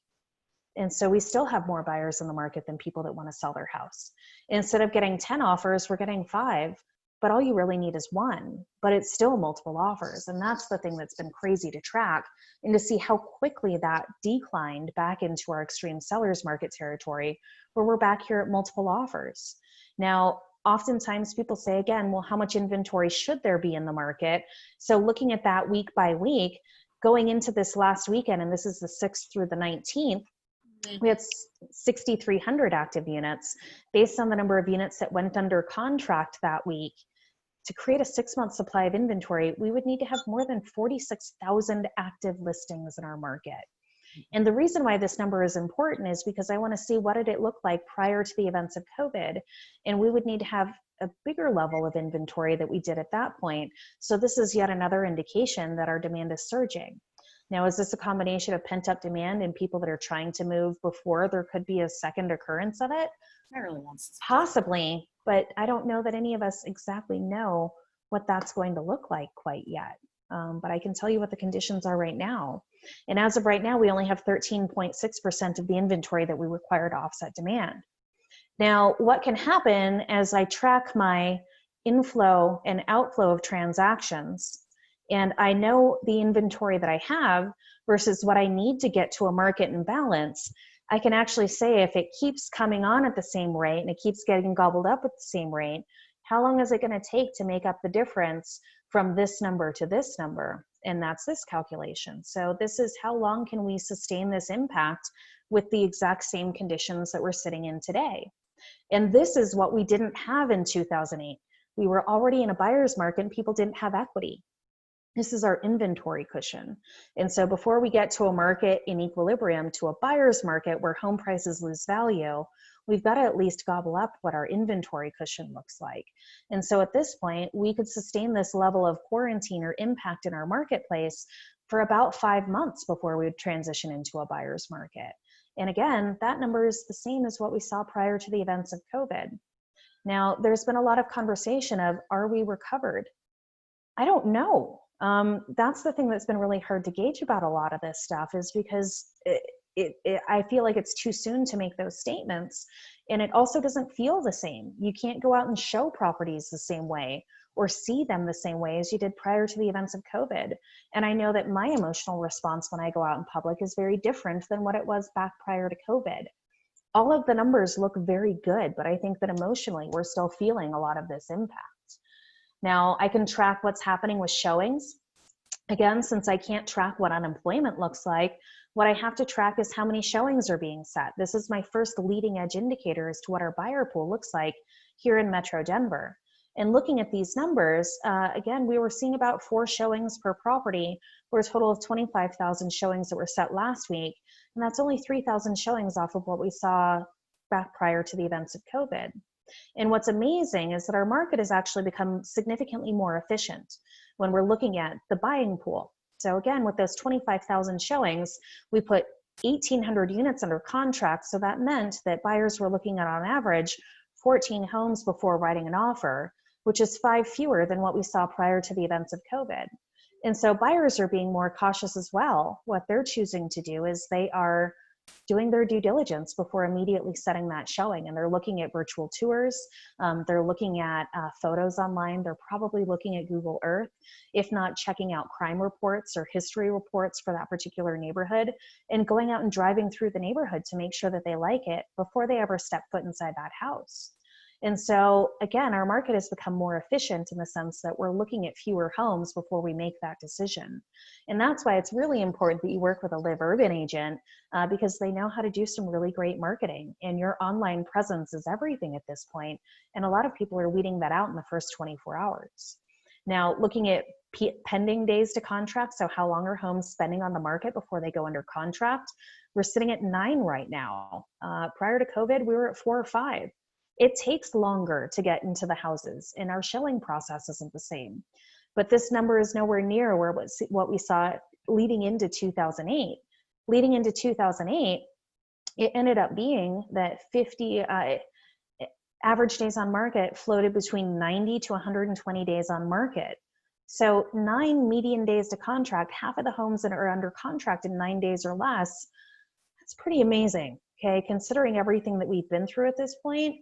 And so we still have more buyers in the market than people that want to sell their house. Instead of getting 10 offers, we're getting 5. But all you really need is 1, but it's still multiple offers. And that's the thing that's been crazy to track, and to see how quickly that declined back into our extreme sellers market territory, where we're back here at multiple offers. Now, oftentimes people say, again, well, how much inventory should there be in the market? So looking at that week by week, going into this last weekend, and this is the 6th through the 19th, we had 6,300 active units. Based on the number of units that went under contract that week, to create a 6-month supply of inventory, we would need to have more than 46,000 active listings in our market. And the reason why this number is important is because I want to see, what did it look like prior to the events of COVID? And we would need to have a bigger level of inventory that we did at that point. So this is yet another indication that our demand is surging. Now, is this a combination of pent-up demand and people that are trying to move before there could be a second occurrence of it? Possibly, but I don't know that any of us exactly know what that's going to look like quite yet. But I can tell you what the conditions are right now. And as of right now, we only have 13.6% of the inventory that we require to offset demand. Now, what can happen as I track my inflow and outflow of transactions, and I know the inventory that I have versus what I need to get to a market in balance, I can actually say, if it keeps coming on at the same rate and it keeps getting gobbled up at the same rate, how long is it going to take to make up the difference from this number to this number? And that's this calculation. So this is, how long can we sustain this impact with the exact same conditions that we're sitting in today? And this is what we didn't have in 2008. We were already in a buyer's market and people didn't have equity. This is our inventory cushion. And so before we get to a market in equilibrium, to a buyer's market where home prices lose value, we've got to at least gobble up what our inventory cushion looks like. And so at this point, we could sustain this level of quarantine or impact in our marketplace for about 5 months before we would transition into a buyer's market. And again, that number is the same as what we saw prior to the events of COVID. Now, there's been a lot of conversation of, are we recovered? I don't know. That's the thing that's been really hard to gauge about a lot of this stuff, is because I feel like it's too soon to make those statements. And it also doesn't feel the same. You can't go out and show properties the same way or see them the same way as you did prior to the events of COVID. And I know that my emotional response when I go out in public is very different than what it was back prior to COVID. All of the numbers look very good, but I think that emotionally we're still feeling a lot of this impact. Now, I can track what's happening with showings. Again, since I can't track what unemployment looks like, what I have to track is how many showings are being set. This is my first leading edge indicator as to what our buyer pool looks like here in Metro Denver. And looking at these numbers, again, we were seeing about 4 showings per property for a total of 25,000 showings that were set last week. And that's only 3,000 showings off of what we saw back prior to the events of COVID. And what's amazing is that our market has actually become significantly more efficient when we're looking at the buying pool. So again, with those 25,000 showings, we put 1,800 units under contract. So that meant that buyers were looking at, on average, 14 homes before writing an offer, which is 5 fewer than what we saw prior to the events of COVID. And so buyers are being more cautious as well. What they're choosing to do is they are doing their due diligence before immediately setting that showing. And they're looking at virtual tours. They're looking at photos online. They're probably looking at Google Earth, if not checking out crime reports or history reports for that particular neighborhood, and going out and driving through the neighborhood to make sure that they like it before they ever step foot inside that house. And so again, our market has become more efficient in the sense that we're looking at fewer homes before we make that decision. And that's why it's really important that you work with a live urban agent, because they know how to do some really great marketing, and your online presence is everything at this point. And a lot of people are weeding that out in the first 24 hours. Now, looking at pending days to contract, so how long are homes spending on the market before they go under contract? We're sitting at 9 right now. Prior to COVID, we were at 4 or 5. It takes longer to get into the houses, and our showing process isn't the same. But this number is nowhere near what we saw leading into 2008. Leading into 2008, it ended up being that 50 average days on market floated between 90 to 120 days on market. So 9 median days to contract, half of the homes that are under contract in 9 days or less. That's pretty amazing, okay? Considering everything that we've been through at this point,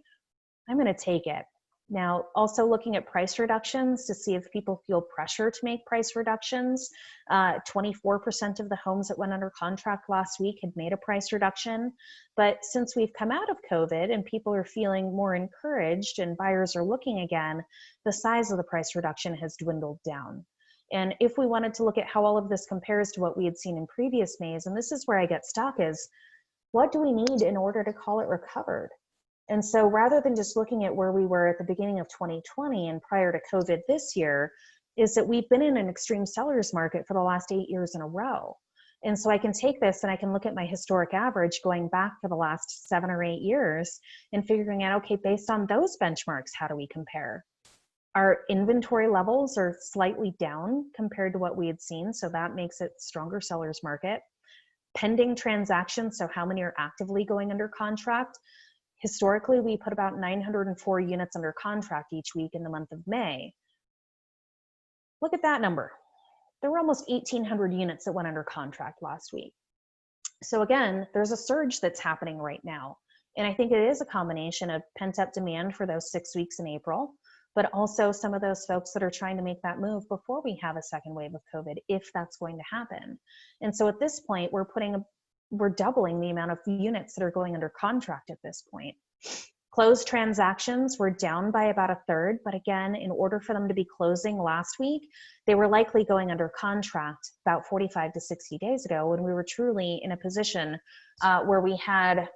I'm going to take it. Now, also looking at price reductions to see if people feel pressure to make price reductions. 24% of the homes that went under contract last week had made a price reduction. But since we've come out of COVID and people are feeling more encouraged and buyers are looking again, the size of the price reduction has dwindled down. And if we wanted to look at how all of this compares to what we had seen in previous Mays, and this is where I get stuck, is what do we need in order to call it recovered? And so rather than just looking at where we were at the beginning of 2020 and prior to COVID this year, is that we've been in an extreme seller's market for the last 8 years in a row. And so I can take this and I can look at my historic average going back for the last 7 or 8 years and figuring out, okay, based on those benchmarks, how do we compare? Our inventory levels are slightly down compared to what we had seen, so that makes it stronger seller's market. Pending transactions, so how many are actively going under contract? Historically, we put about 904 units under contract each week in the month of May. Look at that number. There were almost 1,800 units that went under contract last week. So again, there's a surge that's happening right now. And I think it is a combination of pent-up demand for those 6 weeks in April, but also some of those folks that are trying to make that move before we have a second wave of COVID, if that's going to happen. And so at this point, we're doubling the amount of units that are going under contract at this point. Closed transactions were down by about a third, but again, in order for them to be closing last week, they were likely going under contract about 45 to 60 days ago when we were truly in a position where we had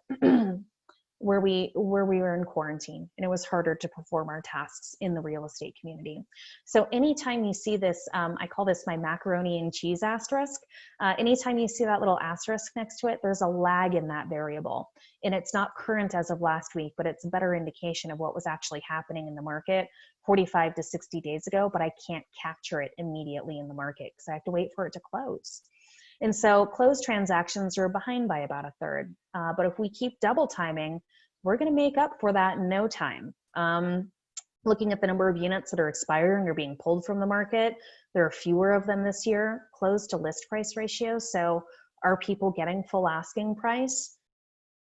where we were in quarantine and it was harder to perform our tasks in the real estate community. So anytime you see this, I call this my macaroni and cheese asterisk. Anytime you see that little asterisk next to it, there's a lag in that variable. And it's not current as of last week, but it's a better indication of what was actually happening in the market 45 to 60 days ago, but I can't capture it immediately in the market because I have to wait for it to close. And so closed transactions are behind by about a third. But if we keep double timing, we're going to make up for that in no time. Looking at the number of units that are expiring or being pulled from the market, there are fewer of them this year. Closed to list price ratio. So are people getting full asking price?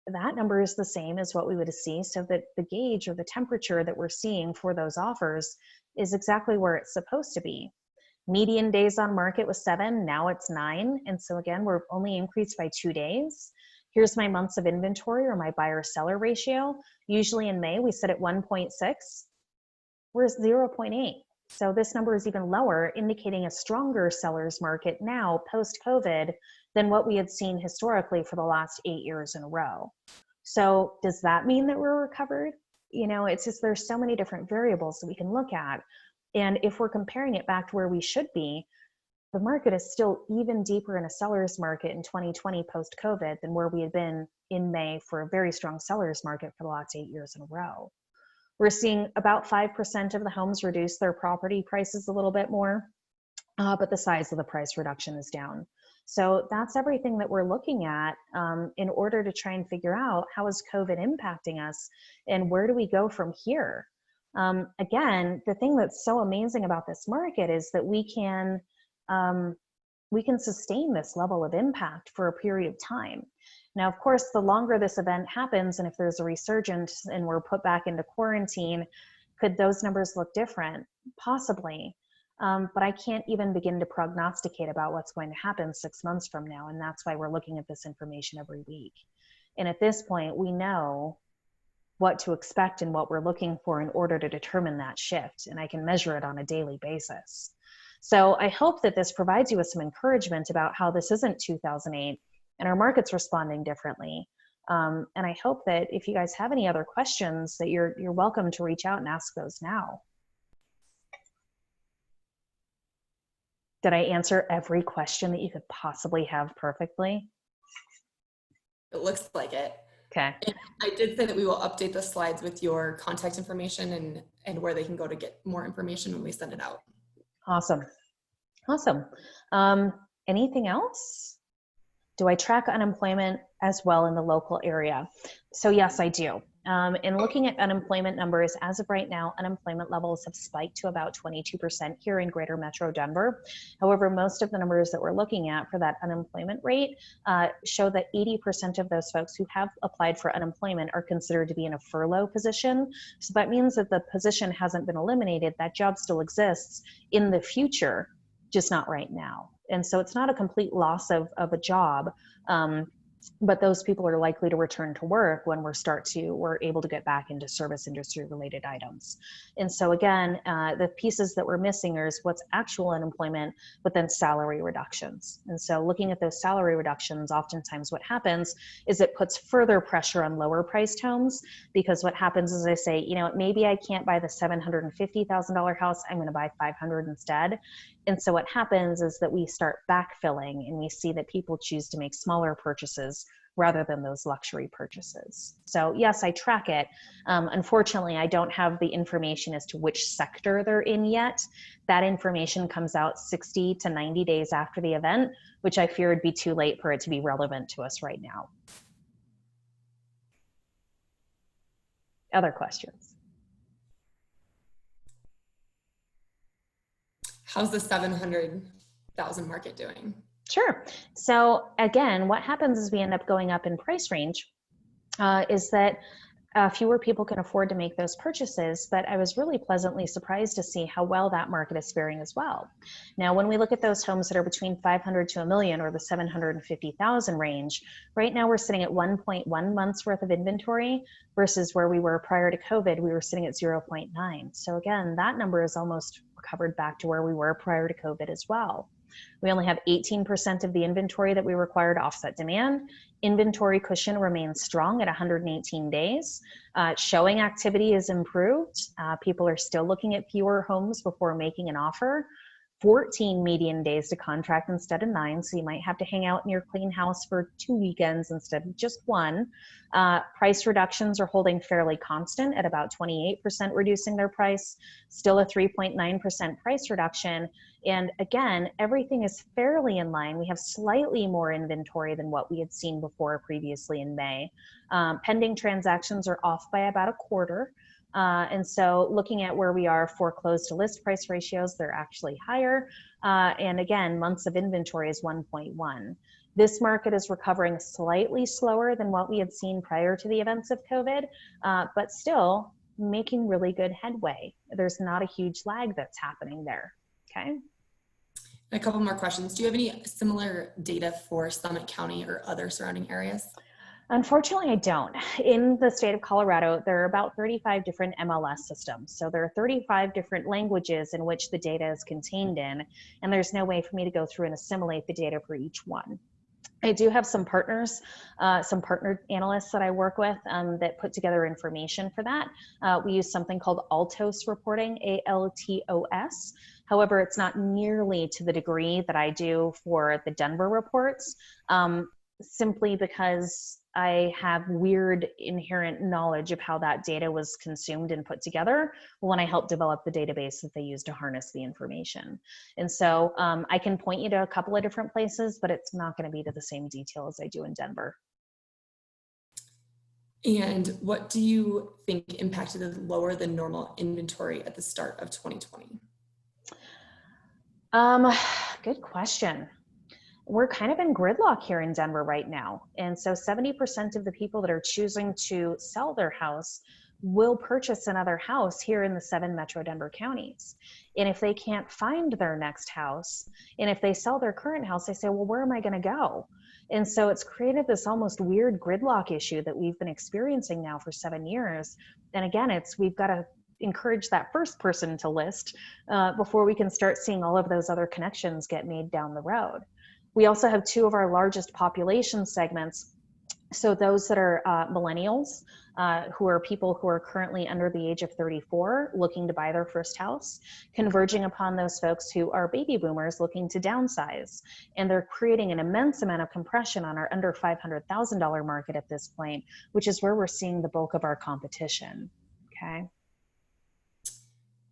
That number is the same as what we would see. So that the gauge or the temperature that we're seeing for those offers is exactly where it's supposed to be. Median days on market was 7, now it's 9. And so again, we're only increased by 2 days. Here's my months of inventory or my buyer seller ratio. Usually in May, we sit at 1.6. We're 0.8. So this number is even lower, indicating a stronger seller's market now post-COVID than what we had seen historically for the last 8 years in a row. So does that mean that we're recovered? You know, it's just, there's so many different variables that we can look at. And if we're comparing it back to where we should be, the market is still even deeper in a seller's market in 2020 post-COVID than where we had been in May for a very strong seller's market for the last 8 years in a row. We're seeing about 5% of the homes reduce their property prices a little bit more, but the size of the price reduction is down. So that's everything that we're looking at in order to try and figure out how is COVID impacting us and where do we go from here? Again, the thing that's so amazing about this market is that we can we can sustain this level of impact for a period of time. Now, of course, the longer this event happens, and if there's a resurgence and we're put back into quarantine, could those numbers look different? Possibly. But I can't even begin to prognosticate about what's going to happen 6 months from now. And that's why we're looking at this information every week. And at this point, we know what to expect and what we're looking for in order to determine that shift. And I can measure it on a daily basis. So I hope that this provides you with some encouragement about how this isn't 2008 and our market's responding differently. And I hope that if you guys have any other questions, that you're welcome to reach out and ask those now. Did I answer every question that you could possibly have perfectly?
It looks like it.
Okay.
And I did say that we will update the slides with your contact information and where they can go to get more information when we send it out.
Awesome. Awesome. Anything else? Do I track unemployment as well in the local area? So yes, I do. In looking at unemployment numbers, as of right now, unemployment levels have spiked to about 22% here in Greater Metro Denver. However, most of the numbers that we're looking at for that unemployment rate show that 80% of those folks who have applied for unemployment are considered to be in a furlough position. So that means that the position hasn't been eliminated, that job still exists in the future, just not right now. And so it's not a complete loss of a job, but those people are likely to return to work when we're able to get back into service industry related items. And so again, the pieces that we're missing is what's actual unemployment, but then salary reductions. And so looking at those salary reductions, oftentimes what happens is it puts further pressure on lower priced homes, because what happens is I say, you know, maybe I can't buy the $750,000 house, I'm going to buy 500 instead. And so what happens is that we start backfilling and we see that people choose to make smaller purchases rather than those luxury purchases. So yes, I track it. Unfortunately, I don't have the information as to which sector they're in yet. That information comes out 60 to 90 days after the event, which I fear would be too late for it to be relevant to us right now. Other questions?
How's the 700,000 market doing?
Sure. So again, what happens is we end up going up in price range, is that fewer people can afford to make those purchases, but I was really pleasantly surprised to see how well that market is faring as well. Now, when we look at those homes that are between 500 to a million or the 750,000 range, right now we're sitting at 1.1 months worth of inventory versus where we were prior to COVID, we were sitting at 0.9. So again, that number is almost recovered back to where we were prior to COVID as well. We only have 18% of the inventory that we require to offset demand. Inventory cushion remains strong at 118 days. Showing activity is improved. People are still looking at fewer homes before making an offer. 14 median days to contract instead of 9, so you might have to hang out in your clean house for 2 weekends instead of just 1. Price reductions are holding fairly constant at about 28% reducing their price, still a 3.9% price reduction. And again, everything is fairly in line. We have slightly more inventory than what we had seen before previously in May. Pending transactions are off by about a quarter. And so looking at where we are foreclosed to list price ratios, they're actually higher. And again, months of inventory is 1.1. This market is recovering slightly slower than what we had seen prior to the events of COVID, but still making really good headway. There's not a huge lag that's happening there, okay?
A couple more questions. Do you have any similar data for Summit County or other surrounding areas?
Unfortunately, I don't. In the state of Colorado, there are about 35 different MLS systems. So there are 35 different languages in which the data is contained in, and there's no way for me to go through and assimilate the data for each one. I do have some partners, some partner analysts that I work with that put together information for that. We use something called Altos reporting, A-L-T-O-S. However, it's not nearly to the degree that I do for the Denver reports, simply because I have weird inherent knowledge of how that data was consumed and put together when I helped develop the database that they use to harness the information. And so I can point you to a couple of different places, but it's not going to be to the same detail as I do in Denver.
And what do you think impacted the lower than normal inventory at the start of 2020?
Good question. we're kind of in gridlock here in Denver right now. And so 70% of the people that are choosing to sell their house will purchase another house here in the 7 Metro Denver counties. And if they can't find their next house, and if they sell their current house, they say, well, where am I going to go? And so it's created this almost weird gridlock issue that we've been experiencing now for 7 years. And again, we've got to encourage that first person to list before we can start seeing all of those other connections get made down the road. We also have 2 of our largest population segments. So those that are millennials, who are people who are currently under the age of 34 looking to buy their first house, converging upon those folks who are baby boomers looking to downsize. And they're creating an immense amount of compression on our under $500,000 market at this point, which is where we're seeing the bulk of our competition. Okay.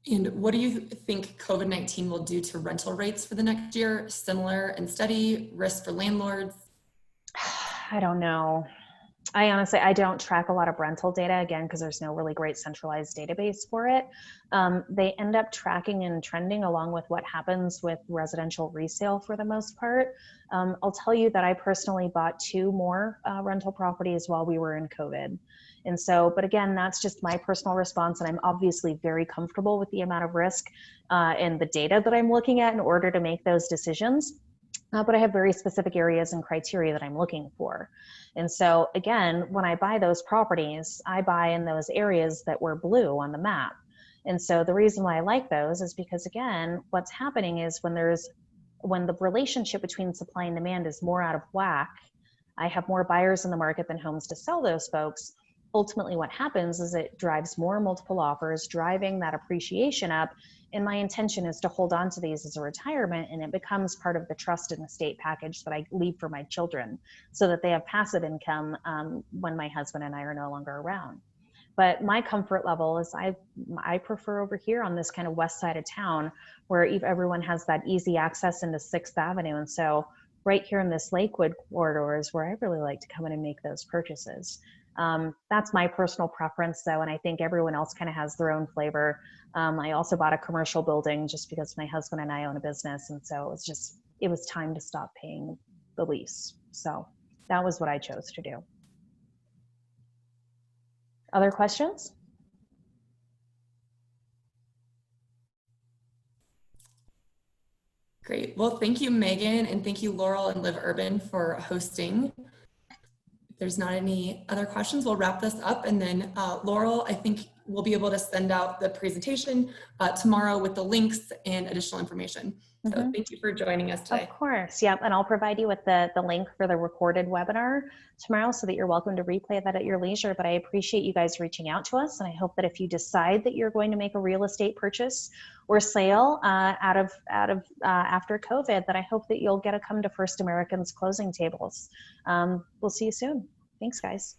And what do you think COVID-19 will do to rental rates for the next year? Similar and steady, risk for landlords?
I don't know. I don't track a lot of rental data, again, because there's no really great centralized database for it. They end up tracking and trending along with what happens with residential resale for the most part. I'll tell you that I personally bought 2 more rental properties while we were in COVID. And so, but again, that's just my personal response. And I'm obviously very comfortable with the amount of risk and the data that I'm looking at in order to make those decisions. But I have very specific areas and criteria that I'm looking for. And so again, when I buy those properties, I buy in those areas that were blue on the map. And so the reason why I like those is because, again, what's happening is when the relationship between supply and demand is more out of whack, I have more buyers in the market than homes to sell those folks. Ultimately, what happens is it drives more multiple offers, driving that appreciation up. And my intention is to hold on to these as a retirement, and it becomes part of the trust and estate package that I leave for my children so that they have passive income when my husband and I are no longer around. But my comfort level is I prefer over here on this kind of west side of town where everyone has that easy access into 6th Avenue. And so right here in this Lakewood corridor is where I really like to come in and make those purchases. That's my personal preference though, and I think everyone else kind of has their own flavor. I also bought a commercial building just because my husband and I own a business, and so it was time to stop paying the lease. So that was what I chose to do. Other questions?
Great. Well, thank you, Megan, and thank you, Laurel and Live Urban, for hosting. If there's not any other questions, we'll wrap this up. And then Laurel, I think we'll be able to send out the presentation tomorrow with the links and additional information. So thank you for joining us today.
Of course, yep. And I'll provide you with the link for the recorded webinar tomorrow so that you're welcome to replay that at your leisure. But I appreciate you guys reaching out to us. And I hope that if you decide that you're going to make a real estate purchase or sale after COVID, that I hope that you'll get to come to First American's closing tables. We'll see you soon. Thanks, guys.